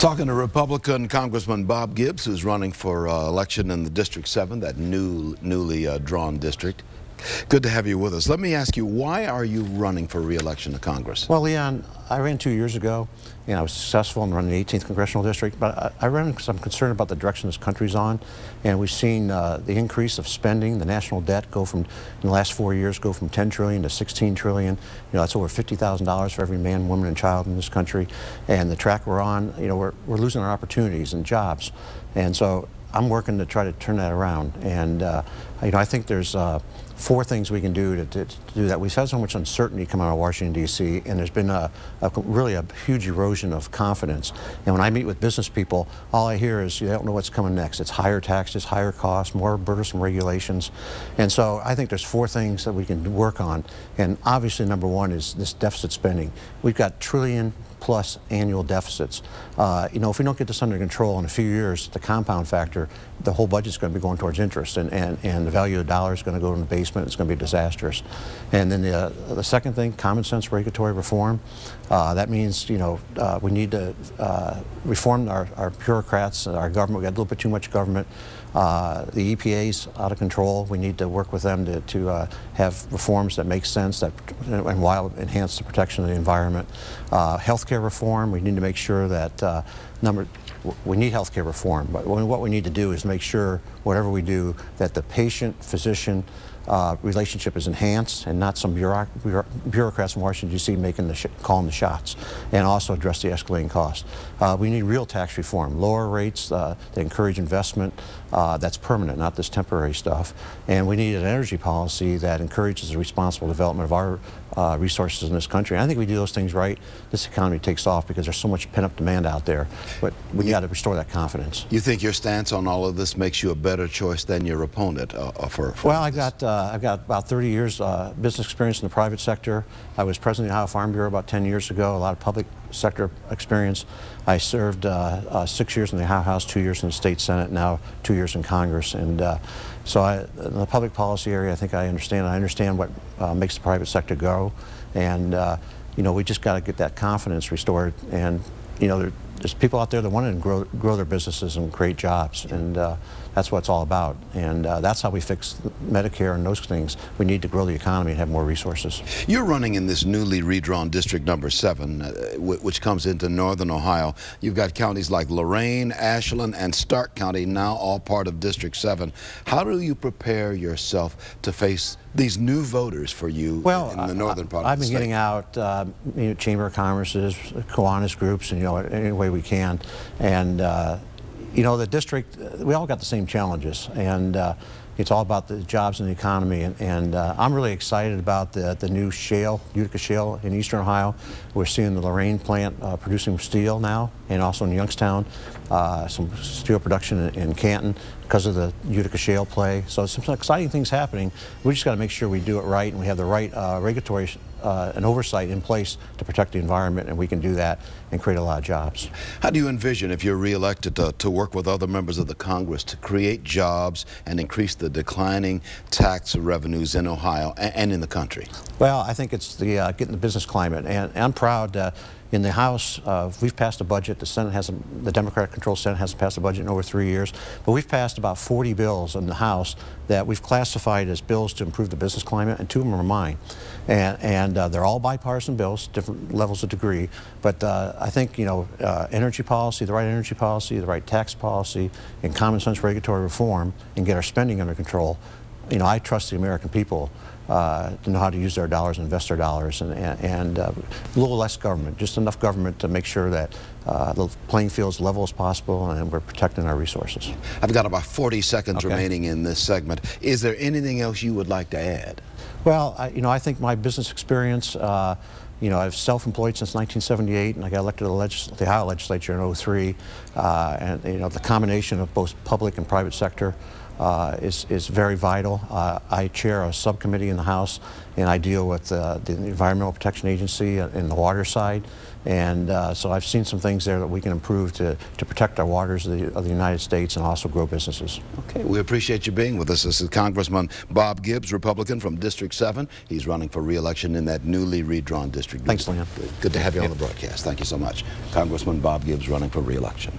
Talking to Republican Congressman Bob Gibbs, who's running for election in the District 7, that newly drawn district. Good to have you with us. Let me ask you, why are you running for re-election to Congress? Well, Leon, I ran 2 years ago, and I was successful in running the 18th Congressional District, but I ran because I'm concerned about the direction this country's on, and we've seen the increase of spending, the national debt go from, in the last 4 years, go from $10 trillion to $16 trillion. You know, that's over $50,000 for every man, woman, and child in this country, and the track we're on, you know, we're losing our opportunities and jobs, and so I'm working to try to turn that around, and you know, I think there's 4 things we can do to do that. We've had so much uncertainty come out of Washington, D.C., and there's been really a huge erosion of confidence. And when I meet with business people, all I hear is, they don't know what's coming next. It's higher taxes, higher costs, more burdensome regulations. And so I think there's 4 things that we can work on. And obviously, number 1 is this deficit spending. We've got trillion-plus annual deficits. You know, if we don't get this under control in a few years, the compound factor, the whole budget's going to be going towards interest, and the value of the dollar is going to go in the basement. It's going to be disastrous. And then the second thing, common sense regulatory reform. That means, you know, we need to reform our bureaucrats, our government. We got a little bit too much government. The EPA's out of control. We need to work with them to have reforms that make sense, that and while enhance the protection of the environment. Healthcare reform. We need to make sure that we need healthcare reform, but what we need to do is make sure, whatever we do, that the patient-physician relationship is enhanced, and not some bureaucrats in Washington, D.C. calling the shots, and also address the escalating costs. We need real tax reform, lower rates that encourage investment that's permanent, not this temporary stuff. And we need an energy policy that encourages the responsible development of our resources in this country. And I think we do those things right, this economy takes off, because there's so much pent-up demand out there. But we got to restore that confidence. You think your stance on all of this makes you a better choice than your opponent? Well, I've got about 30 years business experience in the private sector. I was president of the Ohio Farm Bureau about 10 years ago, a lot of public sector experience. I served 6 years in the Ohio House, 2 years in the State Senate, now 2 years in Congress. And so in the public policy area, I think I understand what makes the private sector go. And you know, we just got to get that confidence restored. And you know, there's people out there that want to grow their businesses and create jobs, and that's what it's all about. And that's how we fix Medicare and those things. We need to grow the economy and have more resources. You're running in this newly redrawn District number 7, which comes into northern Ohio. You've got counties like Lorain, Ashland, and Stark County now all part of District 7. How do you prepare yourself to face these new voters for you in the northern part of the state? I've been getting out, you know, Chamber of Commerce's, Kiwanis groups, and you know, any way we can. And you know, the district, we all got the same challenges, and it's all about the jobs and the economy. And I'm really excited about the new shale, Utica Shale in eastern Ohio. We're seeing the Lorain plant producing steel now, and also in Youngstown, some steel production in Canton because of the Utica Shale play. So some exciting things happening. We just got to make sure we do it right, and we have the right regulatory and oversight in place to protect the environment, and we can do that and create a lot of jobs. How do you envision, if you're re-elected, to work with other members of the Congress to create jobs and increase the declining tax revenues in Ohio and in the country? Well, I think it's the getting the business climate, and I'm proud. In the House, we've passed a budget. The Senate hasn't, the Democratic-controlled Senate hasn't passed a budget in over 3 years, but we've passed about 40 bills in the House that we've classified as bills to improve the business climate, and 2 of them are mine. And they're all bipartisan bills, different levels of degree, but I think, you know, energy policy, the right tax policy, and common sense regulatory reform, and get our spending under control. You know, I trust the American people to know how to use their dollars and invest their dollars, and a little less government, just enough government to make sure that the playing field is as level as possible and we're protecting our resources. I've got about 40 seconds remaining in this segment. Is there anything else you would like to add? Well, you know, I think my business experience, you know, I've self-employed since 1978, and I got elected to the Ohio legislature in '03, and you know, the combination of both public and private sector is very vital. I chair a subcommittee in the House, and I deal with the Environmental Protection Agency in the water side. And so I've seen some things there that we can improve to protect our waters of the United States and also grow businesses. Okay, we appreciate you being with us. This is Congressman Bob Gibbs, Republican from District 7. He's running for re-election in that newly redrawn district. Thanks, Leon. Good to have you on the broadcast. Thank you so much. Congressman Bob Gibbs running for re-election.